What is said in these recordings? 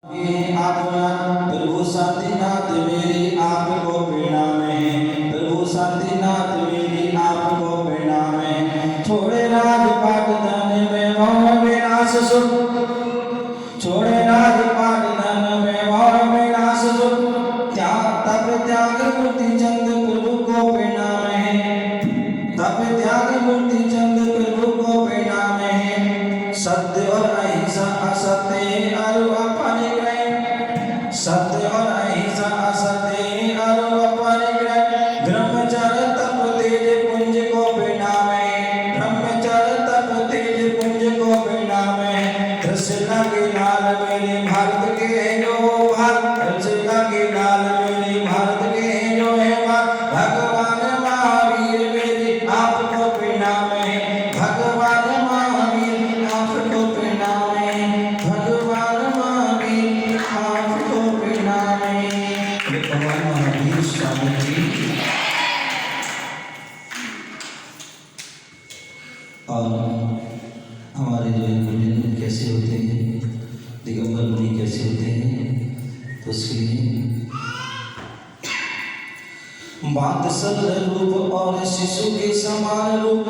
प्रभु शांतिनाथ मेरी आपको प्रणाम है। प्रभु शांतिनाथ मेरी आपको प्रणाम है। छोड़े राजपाट धन में मोह विनाश सुख, छोड़े राजपाट धन में मोह विनाश सुख, त्याग तप त्याग मूर्ति चंद प्रभु को प्रणाम है। तप त्याग मूर्ति चंद प्रभु को प्रणाम है। सत्य और अहिंसा असत्य अरु अपरिग्रह, सत्य और अहिंसा असत्य अरु अपरिग्रह, ब्रह्मचर्य तप तेज पुंज को प्रणाम है। ब्रह्मचर्य तप तेज पुंज को प्रणाम है। त्रिशूल के लाल मेरे भारत के जो भारत, त्रिशूल के लाल मेरे भारत के जो है भगवान महावीर मेरे आपको प्रणाम है। भगवान महावीर आपको प्रणाम है। भगवान महावीर आपको प्रणाम है। भगवान महावीर स्वामी जी। और हमारे जो गुरुजन कैसे होते हैं, दिगंबर मुनि कैसे होते हैं, तो उसके लिए बादशाह रूप और शिशु के समान रूप,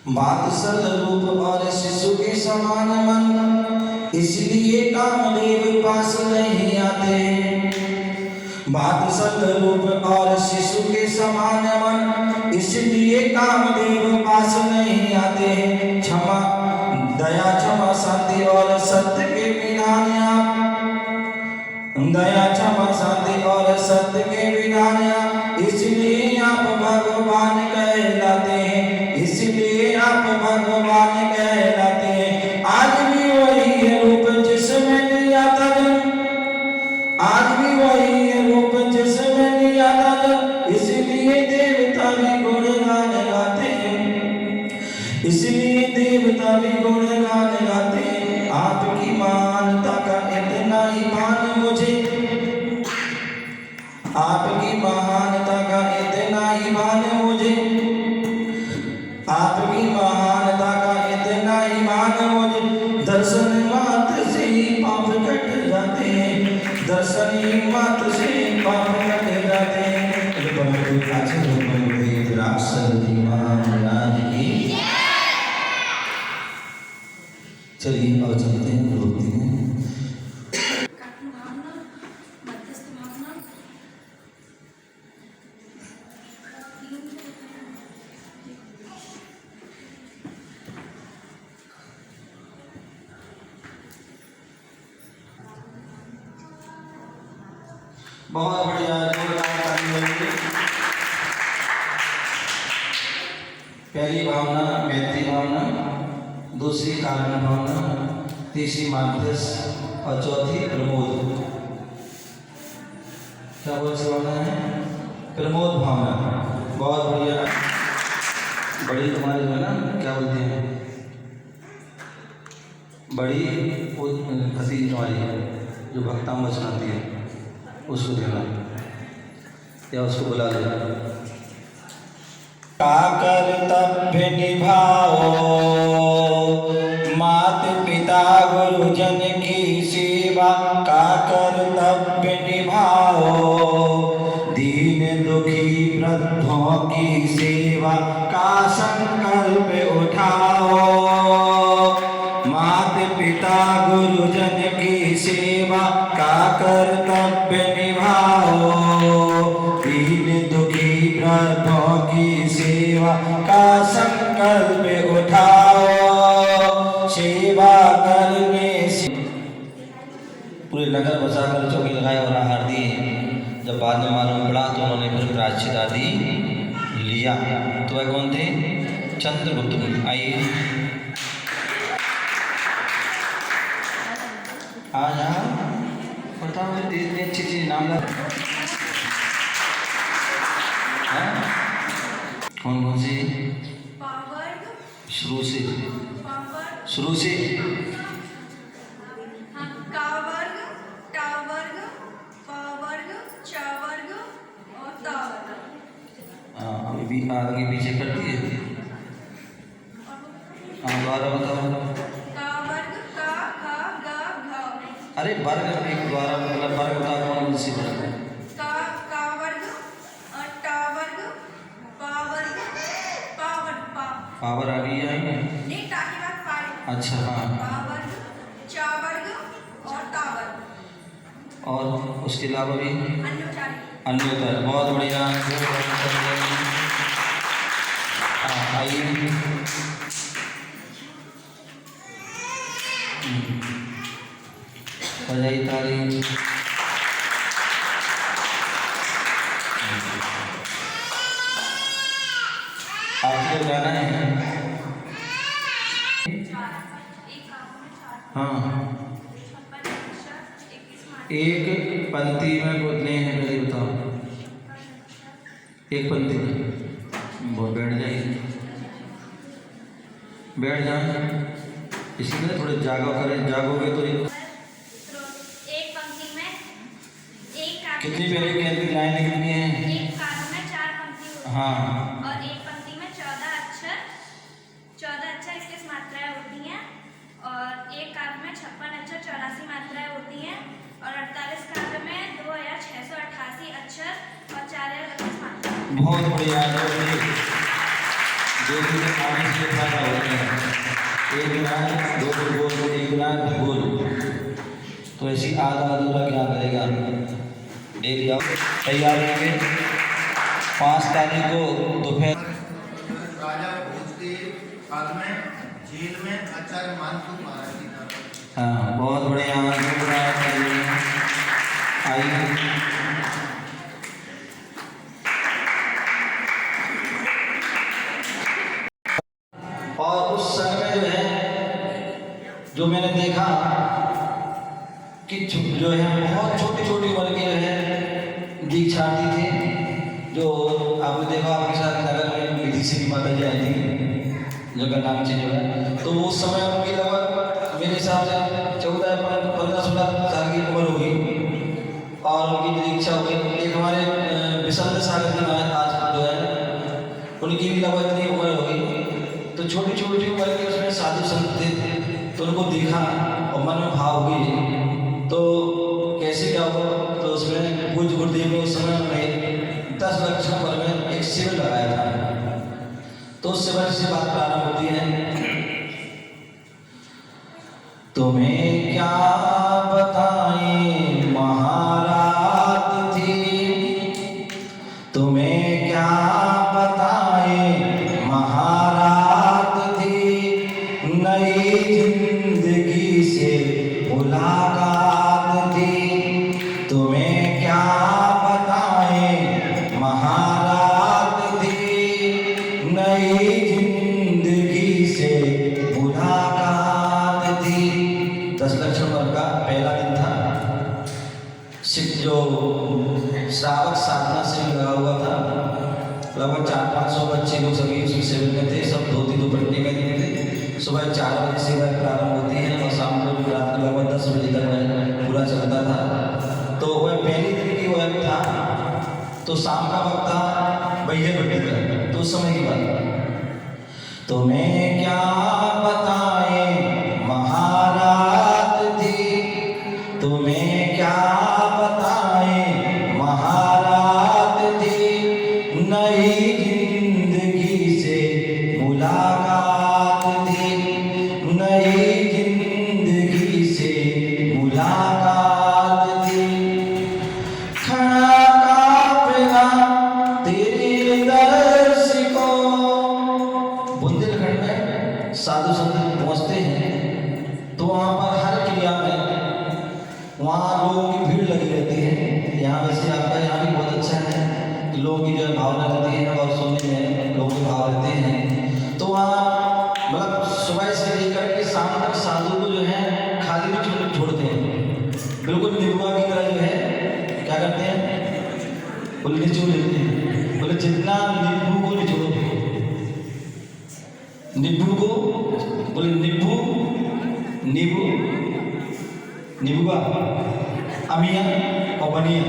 बादशाह रूप और शिशु के समान मन, इसलिए कामदेव पास नहीं आते। बादशाह रूप और शिशु के समान मन, इसलिए कामदेव पास नहीं आते। क्षमा दया क्षमा शांति और सत्य के विधान आप, दया क्षमा शांति और सत्य के विधान आप, इसलिए आप भगवान कहलाते हैं। इसलिए आप भगवान कहलाते हैं। आज भी वही है रूप जिसमें लिया था जन्म, आज भी वही है रूप जिसमें लिया था जन्म, इसलिए देवता भी गुणगान गाते हैं। इसलिए देवता भी गुणगान गाते हैं। आपकी महानता का इतना ही मान मुझे, आपकी महानता का इतना ही मान मुझे, आपकी महानता का इतना ही मान मुझे। दर्शन मात्र से पाप कट जाते हैं, दर्शन मात्र से पाप कट जाते हैं। चलिए और चलते हैं भक्ति में। बहुत बढ़िया, पहली भावना मैत्री भावना, दूसरी कारण भावना, तीसरी माध्यस और चौथी प्रमोद। क्या बोल भावना है? प्रमोद भावना। बहुत बढ़िया। बड़ी तुम्हारी जो है ना, क्या बोलते हैं, बड़ी हसी तुम्हारी है जो भक्ताम सुनाती है, उसको देना या उसको बुला लेना। का कर्तव्य निभाओ, मात पिता गुरुजन की सेवा का कर्तव्य निभाओ। दीन दुखी वृद्धों की सेवा का संकल्प उठाओ। मात पिता गुरुजन की सेवा का कर्तव्य निभाओ। दीन दुखी वृद्धों की सेवा का संकल्प उठाओ। सेवा करने से पूरे नगर बसाकर चौकी लगाए और आहार दिए। जब बाद में मालूम पड़ा तो उन्होंने फिर प्रायश्चित आदि लिया। तो वह कौन थे? चंद्रगुप्त। आइए आ जाओ, बताओ इतनी अच्छी चीज नाम ला। कौन कौन सी? शुरू से, शुरू से अभी भी आगे पीछे करती है। हाँ, दोबारा बताओ। का वर्ग का, खा, गा, अरे वर्ग एक द्वारा मतलब वर्ग बता कौन सी वर्ग है? का वर्ग, टा वर्ग, पा वर्ग, पा वर्ग, पा। पावर आ गई है? नहीं, टा के बाद पा है। अच्छा हाँ। पा वर्ग, चा वर्ग और ता वर्ग। और उसके अलावा भी अन्योचारी। अन्योतर। बहुत बढ़िया। हाँ आइए। बजाई ताली। आपको गाना है? हाँ एक पंक्ति में कितने हैं पहले बताओ। एक पंक्ति में बहुत बैठ जाइए, बैठ जाए। इसीलिए थोड़े जागो करें, जागोगे तो एक पंक्ति में एक कितनी पहले की लाइनें कितनी हैं? एक काव्य में 4 पंक्ति होती हैं। हाँ और एक पंक्ति में 14 अक्षर 21 मात्राएं होती हैं। और एक काव्य में 56 अक्षर 84 मात्राएं होती हैं। और 48 काव्य में 2688 अक्षर और 4032 मात्राएं। बहुत बढ़िया। जो भी आगे से फायदा होता है, एक लाइन दो बोल, एक लाइन दो बोल, तो ऐसी आधा अधूरा क्या करेगा। डेली आओ तैयार रहेंगे। 5 तारीख को दोपहर राजा भोज के काल में जेल में आचार्य मानसूर महाराज जी का। हाँ बहुत बढ़िया। आइए और उस समय जो है, जो मैंने देखा कि जो है बहुत छोटी छोटी उम्र के जो है दीक्षार्थी थे। जो आपने देखा आपके साथ नगर में विधि से भी माता जी आई थी, जगह नाम से जो है, तो उस समय उनकी लगभग मेरे हिसाब से 14-15-16 साल की उम्र होगी और उनकी दीक्षा हो गई। एक हमारे विशाल सागर जी महाराज आज जो है, उनकी भी लगभग इतनी उम्र हो गई। तो छोटी छोटी उम्र के उसमें साधु संत थे, तो उनको देखा और मन में भाव हुए। तो कैसे क्या हुआ, तो उसमें पूज्य गुरुदेव ने उस समय में 10 लक्षण पर में एक शिविर लगाया था। तो उस शिविर से बात प्रारंभ होती है। तुम्हें क्या बताएं महारात थी, तुम्हें क्या बताएं महारात थी, नई जिंदगी से मुलाकात थी। तुम्हें क्या बताएं महारात थी, नई जिंदगी से मुलाकात थी। 10 लक्षण वर्ग का पहला दिन था। जो श्रावक साधना से लगा हुआ था, लगभग 400-500 बच्चे लोग सभी उसमें सेवन में थे। सब धोती दुपट्टे में थे। सुबह 4 बजे से वह प्रारंभ होती है और शाम को रात के लगभग 10 बजे तक वह पूरा चलता था। तो वह पहले दिन की वह था, तो शाम का वक्त था भैया भट्टी का, तो उस समय की बात। तुम्हें क्या बताएं महारात थी, तुम्हें क्या बताएं महारात थी, नई जिंदगी से मुलाकात थी, नई जिंदगी से मुलाकात थी। खड़ा काफिला तेरे दर्श को, बुंदेलखंड में साधु संत पहुँचते हैं तो वहाँ पर हर क्रिया में वहाँ लोगों की भीड़ लगी रहती है। यहाँ वैसे आपका यहाँ भी बहुत अच्छा है कि लोगों की जो है भावना रहती है और सुनने में लोगों के भाव रहते हैं। तो वहाँ मतलब सुबह से लेकर के शाम तक साधु को जो है खाली भी छोड़ते हैं, बिल्कुल निरुआ की तरह जो है क्या करते हैं, बोले निचोड़ लेते हैं। बोले जितना नींबू को निचोड़ो, नींबू को बोले नींबू नींबू नींबू का अमिया और बनिया,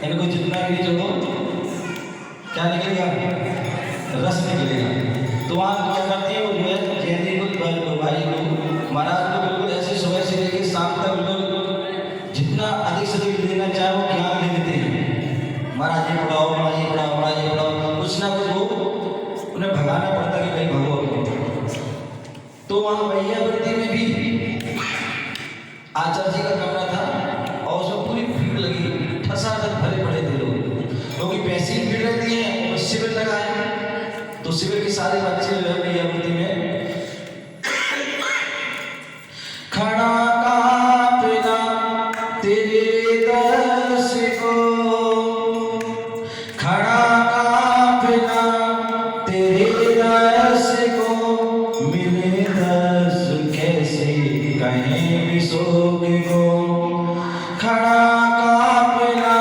इनको जितना भी निचोड़ो क्या निकलेगा, रस निकलेगा। तो वहाँ क्या करते हैं वो जो है जैनी को भाई को महाराज को बिल्कुल ऐसे सुबह से लेकर शाम तक बिल्कुल आचार्य जी का कमरा था और उसमें पूरी भीड़ लगी, ठसाठस भरे पड़े थे लोग, क्योंकि वैसी भीड़ रहती है और शिविर लगाए तो शिविर के सारे बच्चे जो है विद्यावृत्ति में खड़ा काफिला तेरे दर्श को, खड़ा काफिला तेरे दर्श को, मिले दर्श कैसे कहें विशोक को, खड़ा काफिला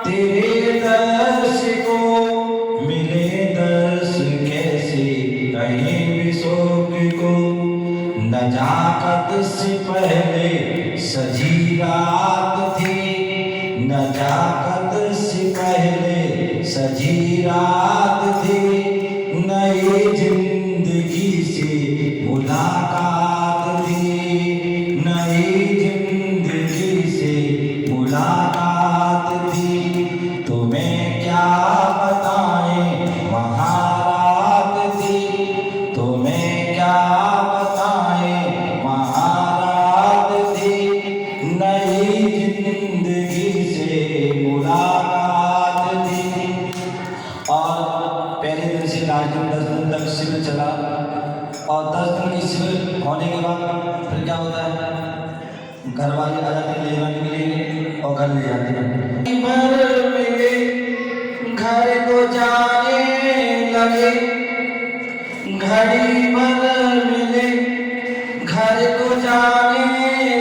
तेरे दर्श को, मिले दर्श कैसे कहें विशोक को, नजाकत से पहले सजी रात थी, नजाकत से पहले सजी रात थी, नई जिंदगी से मुलाकात थी, नई जिंदगी से मुलाकात थी, तुम्हें क्या बताएं महारात थी, तुम्हें क्या बताएं महारात थी, नई जिंदगी से मुलाकात थी। और पहले दिन से लास्ट दिन 10 दिन तक शिविर चला और 10 दिन की शिविर होने के बाद फिर क्या होता है, घर वाले आ जाते हैं ले जाने के लिए और घर ले जाते हैं। भर मिले घर को जाने लगे, घड़ी भर मिले घर को जाने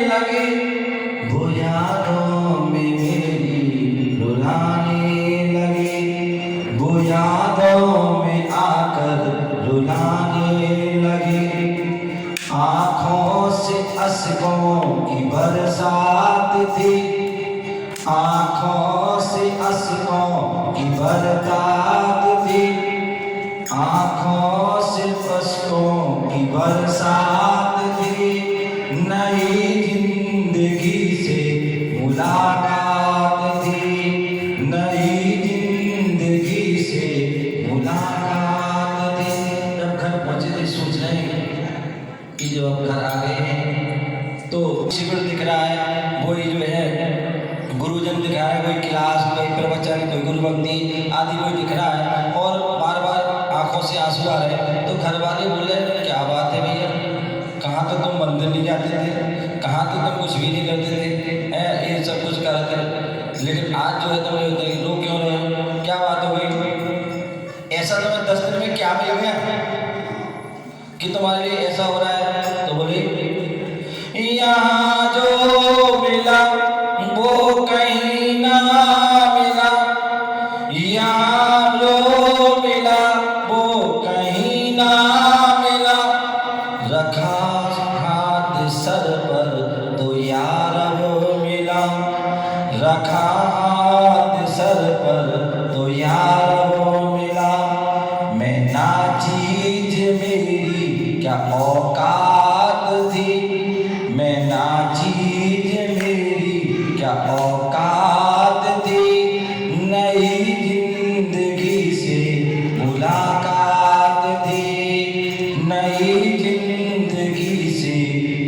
लगे, वो यादों में मेरी रुलाने लगे, वो यादों में आकर रुलाने लगे, आँखों से अश्कों की बरसात थी, आँखों से अश्कों की बरसात थी, आँखों से अश्कों की बरसात थी, नई जिंदगी से मुलाकात थी, नई जिंदगी से मुलाकात थी। जब घर पहुंचे थे सोच रहे हैं कि जब अब घर आ गए हैं तो शिविर दिख रहा है, वही जो है गुरुजन दिख रहा है, कोई क्लास, कोई प्रवचन, कोई गुरुभक्ति आदि कोई दिख रहा है और बार बार आंखों से आंसू आ रहे हैं। तो घर वाले बोले क्या बात है भैया, कहाँ तो तुम मंदिर नहीं जाते थे, कहाँ तो तुम कुछ भी नहीं करते थे, ये सब कुछ करते थे, लेकिन आज जो है तुम रो क्यों रहे हो, क्या बात हो गई, ऐसा तुम्हें 10 दिन में क्या मिल गया कि तुम्हारे लिए ऐसा हो रहा है। तो बोले यहाँ जो मिला वो कहीं ना मिला, यहाँ जो मिला वो कहीं ना मिला, रखा हाथ सर पर तो यार वो मिला, रखा हाथ सर पर तो यार वो मिला, मैं ना चीज मेरी क्या औकात थी, मैं ना चीज मेरी क्या औकात थी, नई जिंदगी से मुलाकात थी, नई जिंदगी से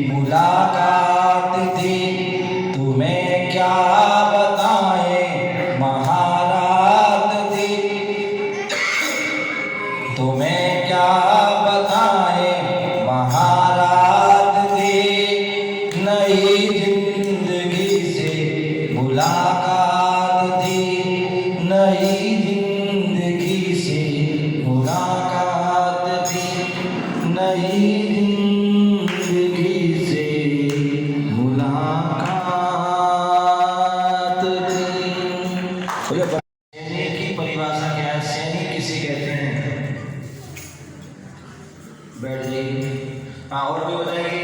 मुलाकात थी, तुम्हें क्या बताएं महारात थी, तुम्हें क्या बताएं महारात थी, नई जिंदगी से मुलाकात थी, नई जिंदगी से मुलाकात थी, नई जिंदगी से मुलाकात थी। सैनिक की परिभाषा क्या है, सैनिक किसे कहते हैं, बैठ जाइए। हाँ और भी बताएंगे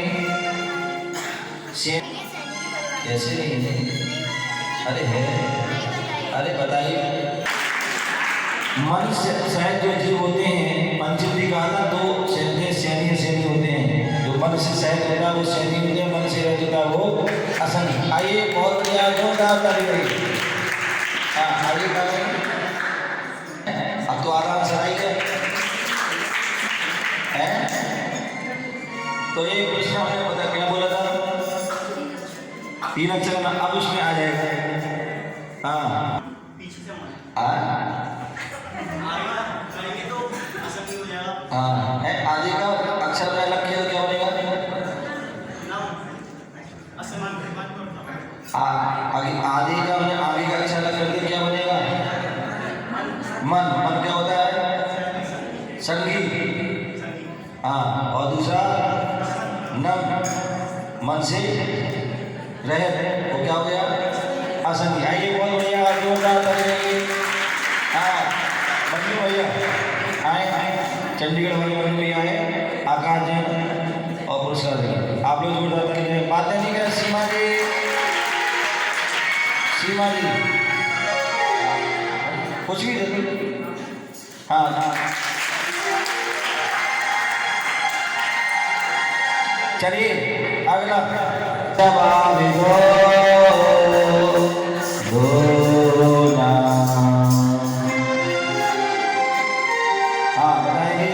कैसे नहीं है, अरे है, अरे बताइए। मन से सहज जो जीव होते हैं, पंचम जी कहा था 2 सैन्य सैनी होते हैं, जो मन से सहज होता है वो सैनी होते हैं, मन से रह होता है वो असंग। आइए बहुत बढ़िया जोरदार ताली। हाँ आइए करें, अब तो आराम से आइए हैं। तो ये प्रश्न मैंने पता क्या बोला था, 3 अक्षर ना, अब उसमें आ जाएगा। हाँ पीछे से मारे हाँ करेंगे तो असर हो जाएगा। हाँ है, आगे का अक्षर में अलग किया तो क्या बनेगा? नाम असमान के बाद आगे आगे का अक्षर अलग करके क्या बनेगा? मन। मन क्या होता है? संगी। हाँ, और दूसरा नम, मन से रह, वो क्या हो गया? असंगी। आइए बहुत बढ़िया, जोरदार तालियां। हाँ मन्नू भैया आए, चंडीगढ़ वाले मन्नू भैया आए, आकाश जैन और पुरस्कार देंगे। आप लोग जोरदार तालियां। बातें नहीं करें सीमा जी, सीमा जी कुछ भी दे। हाँ हाँ चलिए अगला। हाँ बताएंगे।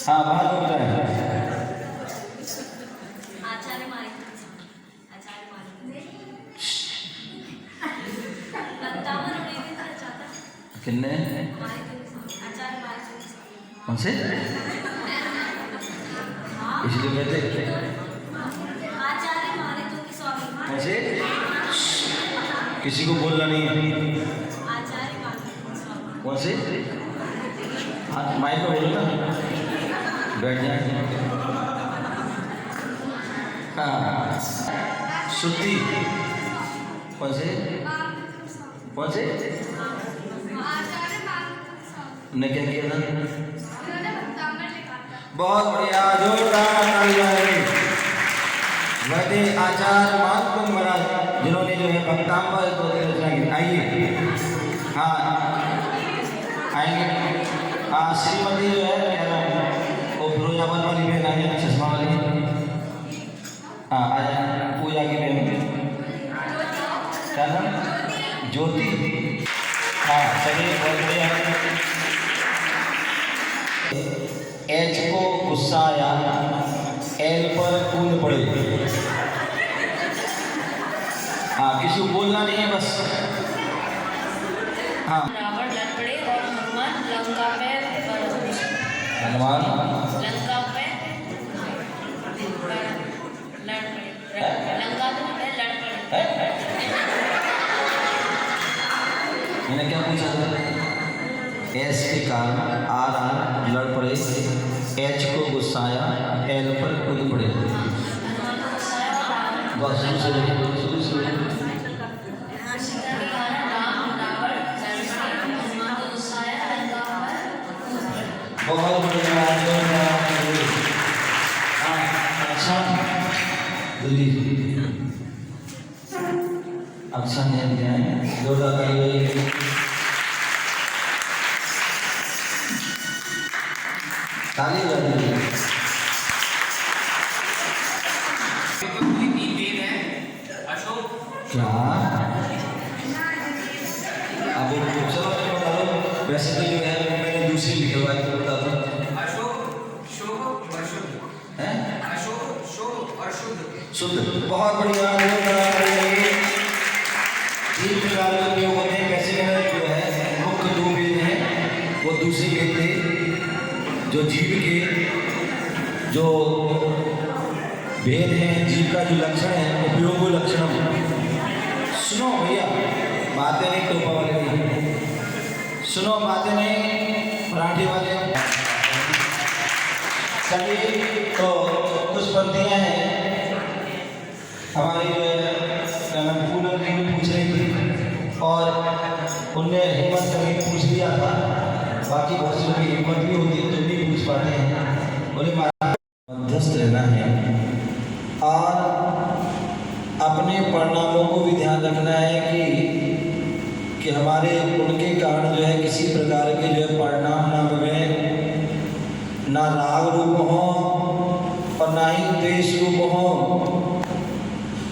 हाँ बाहर को बताएं। आचार्य मालिक, आचार्य मालिक बतावन उड़ेगी तो चाहता किन्ने आचार्य मालिक कौन से? इसलिए कहते आचार्य मालिक की स्वामी कौन से? किसी को बोलना नहीं। आचार्य मालिक स्वामी कौन से? हाँ माइक में बोलो ना, बैठ जाए। हाँ शुद्धि कौन से? कौन से? ने क्या किया था? बहुत बढ़िया, जोरदार तालियां। वैसे आचार्य महात्मा महाराज जिन्होंने जो है भक्तांबर को रचना की। आइए हाँ आएंगे। हाँ श्रीमती जो है क्या नाम है वो फिरोजाबाद वाली बहन आई है, चश्मा वाली। हाँ आ जाए, पूजा की बहन क्या नाम? ज्योति। हाँ चलिए बहुत बढ़िया। एच को गुस्सा आया, एल पर कूद पड़े। हाँ किसी को बोलना नहीं है बस। हाँ रावण लड़ पड़े और हनुमान लंका पे हनुमान लंका पे लड़ पड़े। लंका तो नहीं लड़ पड़े। मैंने क्या पूछा था? एस के कारण आर आर लड़ पड़े, एच को गुस्सा आया, एल पर कूद पड़े। बस शुरू से शुरू से बहुत बढ़िया। अच्छा दिल्ली अच्छा नहीं दिया है, जोरदार तालियां। ताली बजाइए। क्या अब चलो बता दो। वैसे तो जो है मैंने दूसरी लिखवाई तो बता दो। शुद्ध। बहुत बढ़िया। 3 प्रकार के उपयोग होते हैं। वैसे मैंने जो है मुख्य 2 वेद हैं, वो दूसरे वेद थे जो जीव के जो भेद हैं, जीव का जो लक्षण है, उपयोग लक्षण। सुनो भैया, बातें नहीं टोपा वाले नहीं, सुनो बातें नहीं पराठे वाले। चलिए तो कुछ पंक्तियाँ हैं हमारी जो है पूनम जी भी पूछ रही थी और उनने हिम्मत करके पूछ लिया था। बाकी बहुत से लोग की हिम्मत भी होती है तो नहीं पूछ पाते हैं। बोले मध्यस्थ रहना है और अपने परिणामों को भी ध्यान रखना है कि हमारे उनके कारण जो है किसी प्रकार के जो है परिणाम ना बने, ना राग रूप हो और ना ही द्वेष रूप हो।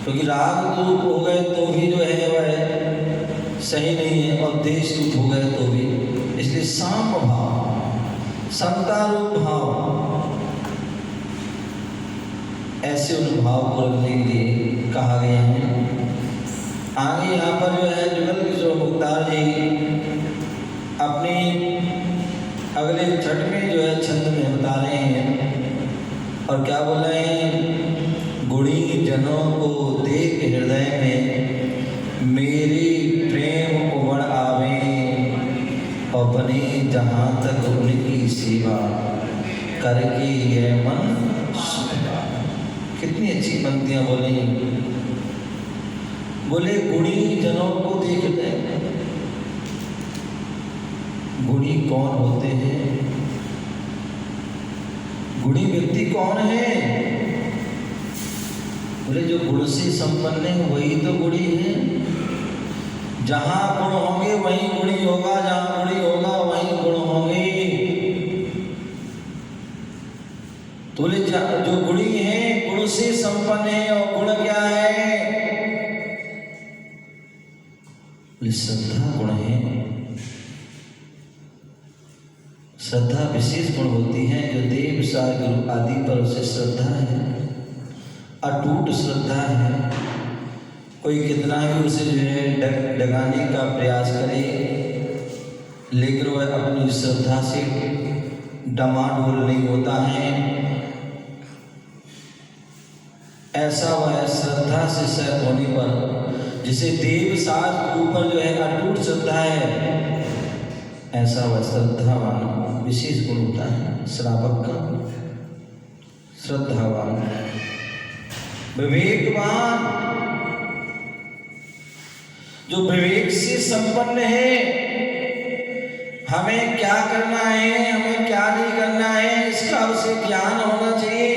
क्योंकि राग रूप हो गए तो भी जो है वह सही नहीं है और द्वेष रूप हो गए तो भी। इसलिए साम भाव, समता रूप भाव ऐसे उन भाव को रखने के लिए कहा गया है। आगे यहाँ पर जो है जुगल किशोर मुख्तार जी अपनी अगले छठ में जो है छंद में बता रहे हैं और क्या बोल रहे हैं, गुणी जनों को देख हृदय में मेरी प्रेम उमड़ आवे और बने जहाँ तक उनकी सेवा करके ये मन सुखा। कितनी अच्छी पंक्तियां बोली। बोले गुणी जनों को देखते हैं। गुणी कौन होते हैं? गुणी व्यक्ति कौन है? बोले जो गुण से संपन्न है वही तो गुणी है। जहां गुण होंगे वहीं गुणी होगा, जहां गुणी होगा वहीं गुण होंगे। तो बोले जो गुणी है गुण से संपन्न है, और गुण क्या है? बोले श्रद्धा गुण है। श्रद्धा विशेष गुण होती है जो देव सार गुरु आदि पर उसे श्रद्धा है, अटूट श्रद्धा है। कोई कितना भी उसे जो है डगाने का प्रयास करे, लेकिन वह अपनी श्रद्धा से डमाडोल नहीं होता है। ऐसा वह श्रद्धा से सहित होने पर, जिसे देव सार ऊपर जो है अटूट श्रद्धा है, ऐसा वह श्रद्धावान विशेष गुण होता है श्रावक का। श्रद्धावान, विवेकवान, जो विवेक से संपन्न है। हमें क्या करना है, हमें क्या नहीं करना है, इसका उसे ज्ञान होना चाहिए।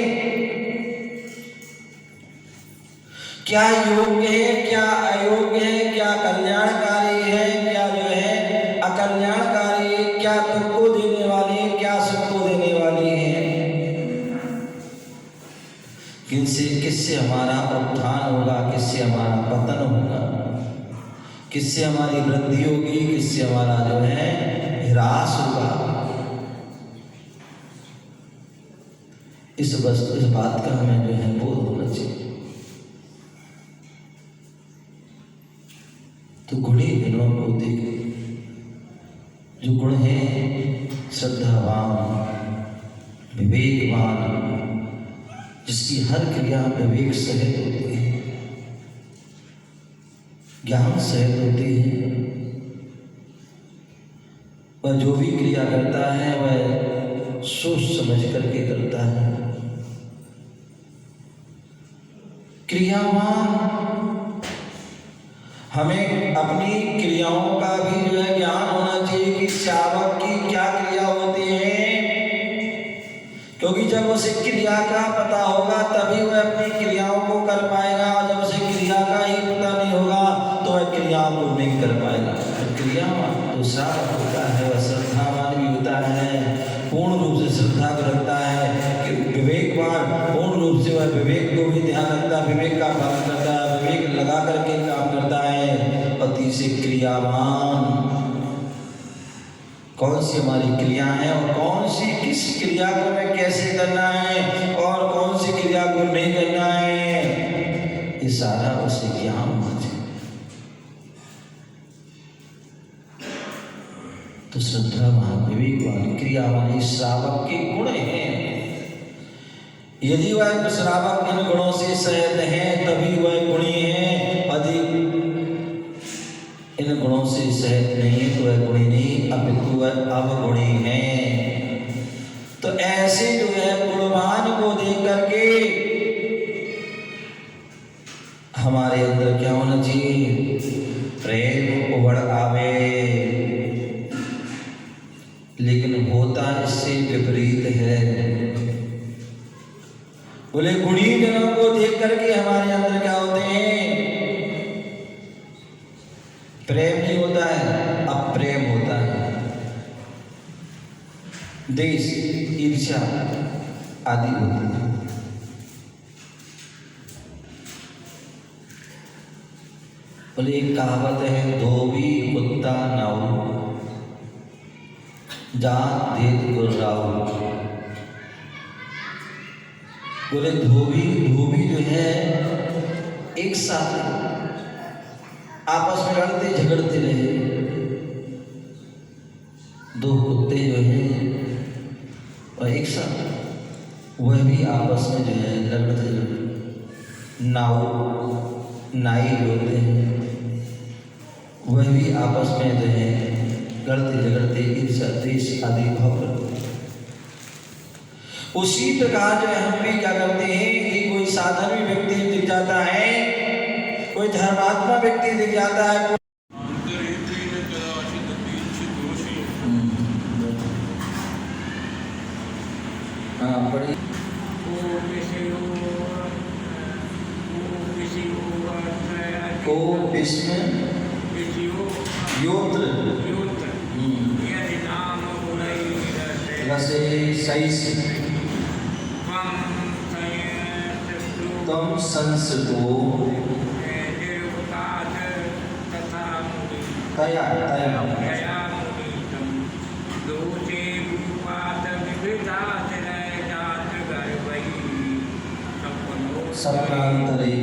क्या योग्य है, क्या अयोग्य है, क्या कल्याणकारी है, क्या जो है अकल्याणकारी है, क्या दुख को देने वाली है, क्या सुख को देने वाली है। किससे हमारा उत्थान होगा, किससे हमारा पतन होगा, किससे हमारी वृद्धि होगी, किससे हमारा जो है ह्रास होगा। इस बात का हमें जो है बोध होना चाहिए। तो गुणी जनों को देखे, जो गुण है श्रद्धावान, विवेकवान, जिसकी हर क्रिया विवेक सहित होती है, ज्ञान सहित होती है। वह जो भी क्रिया करता है वह सोच समझ करके करता है। क्रियावान, हमें अपनी क्रियाओं का भी जो है ज्ञान होना चाहिए कि श्रावक की क्या क्रिया होती है, क्योंकि जब उसे क्रिया का पता होगा तभी वह अपनी क्रियाओं को कर पाएगा, और जब उसे क्रिया का ही पता नहीं होगा तो वह क्रियाओं को नहीं कर पाएगा। तो क्रियावान तो श्रावक होता है, वह श्रद्धावान भी होता है, पूर्ण रूप से श्रद्धा को रखता है। कि विवेकवान पूर्ण रूप से वह विवेक को भी ध्यान रखता है, विवेक का पालन करता है, विवेक लगा करके काम करता है। पति से क्रियावान, कौन सी हमारी क्रिया है और कौन सी किस क्रिया को हमें कैसे करना है और कौन सी क्रिया को नहीं करना है, ये सारा उसे ज्ञान होना चाहिए। तो श्रद्धावान, विवेकवान, क्रियावान ये श्रावक के गुण हैं। यदि वह श्रावक इन गुणों से सहित है तभी वह गुणी है, अधिक इन गुणों से सहित नहीं है तो वह गुणी नहीं, अपितु वह अवगुणी है। तो ऐसे जो है गुणवान को देख करके हमारे अंदर क्या होना चाहिए? प्रेम उभर आवे। लेकिन होता इससे विपरीत है। बोले गुणी जनों को देख करके हमारे अंदर क्या होते हैं? प्रेम नहीं होता है, अप्रेम होता है, देश, ईर्ष्या आदि होती है। बोले एक कहावत है, धोबी कुत्ता नाऊ जात देत गुर्राऊ। बोले धोबी धोबी जो है एक साथ आपस में लड़ते झगड़ते रहे। दो कुत्ते जो हैं और एक साथ वह भी आपस में जो है लड़ते झगड़ते। नाई जो होते हैं वह भी आपस में जो है लड़ते झगड़ते ईर्ष्या द्वेष आदि भाव करते। उसी प्रकार जो है हम भी क्या करते हैं कि कोई साधारण व्यक्ति दिख जाता है, कोई धर्मात्मा व्यक्ति दिख जाता है, हाँ बड़ी को विष्णु योत्र रसे सैस तम संसतो तया तया सप्रांतरे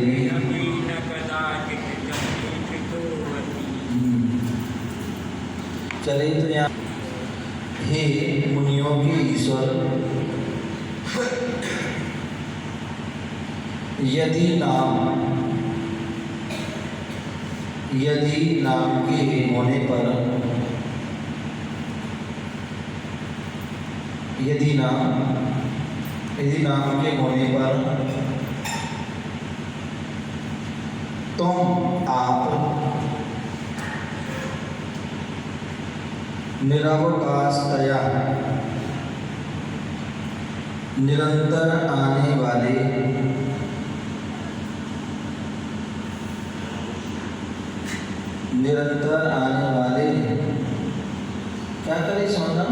चले तो यहाँ हे मुनियों के ईश्वर, यदि नाम के होने पर यदि नाम के होने पर तुम आप निरवकाशतया निरंतर आने वाले क्या करें समझना,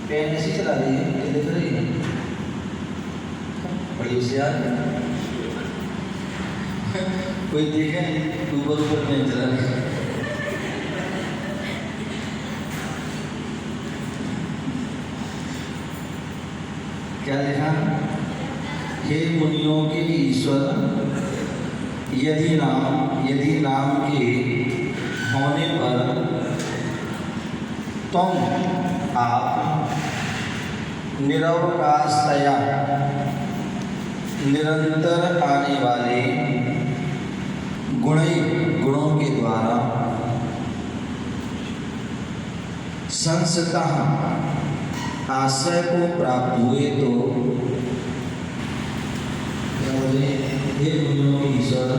पेन ऐसी चला रही है ये देख रही है बड़ी होशियार। कोई देखे ऊपर पेन चला रही है। क्या लिखा, हे मुनियों के ईश्वर, यदि नाम के होने पर तुम आप निरवकाशतया निरंतर आने वाले गुणों के द्वारा संसतः आश्रय को प्राप्त हुए तो हे मुनियों के ईश्वर,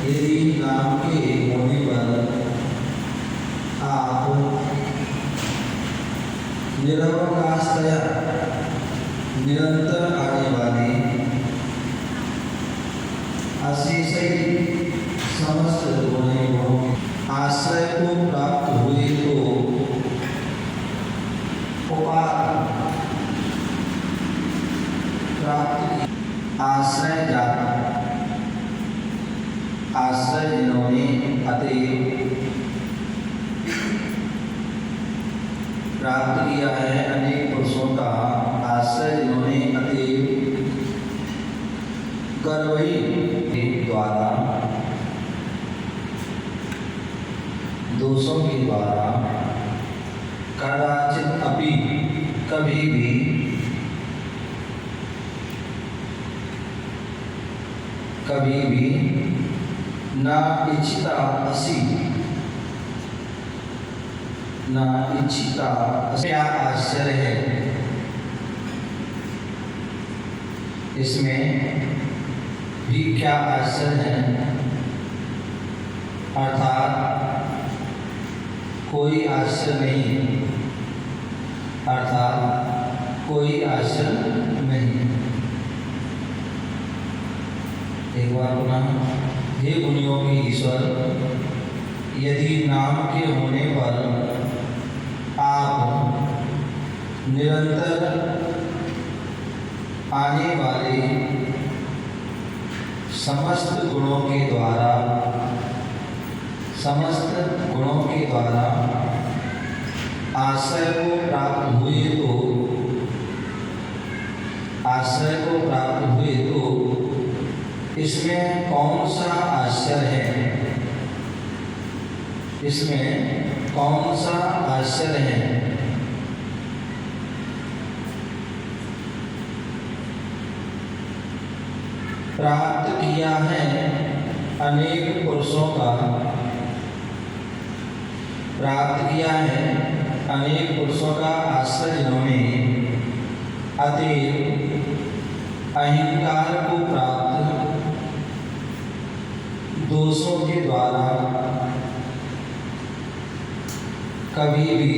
यदि नाम के होने पर आप निरवकाशतया निरंतर आने वाले अशेष समस्त गुणों आश्रय को प्राप्त हुए तो प्राप्त आश्रय जिन्होंने अतएव प्राप्त किया है, अनेक पुरुषों का आश्रय जिन्होंने अतएव गर्वही के द्वारा दोषों के द्वारा कदाचित अपि कभी भी ना इच्छिता क्या आश्चर्य है इसमें भी, क्या आश्चर्य है, अर्थात कोई आश्चर्य नहीं, नहीं। एक बार पुनः, हे मुनियों के ईश्वर, यदि नाम के होने पर आप निरंतर आने वाले समस्त गुणों के द्वारा आश्रय को प्राप्त हुए तो इसमें कौन सा आश्चर्य है? इसमें कौन सा आश्चर्य है? प्राप्त किया है अनेक पुरुषों का, प्राप्त किया है अनेक पुरुषों का आश्रय जिन्होंने अतएव अहंकार को प्राप्त दोषों के द्वारा कभी भी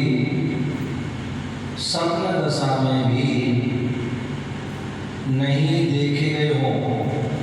स्वप्न दशा में भी नहीं देखे गए हों।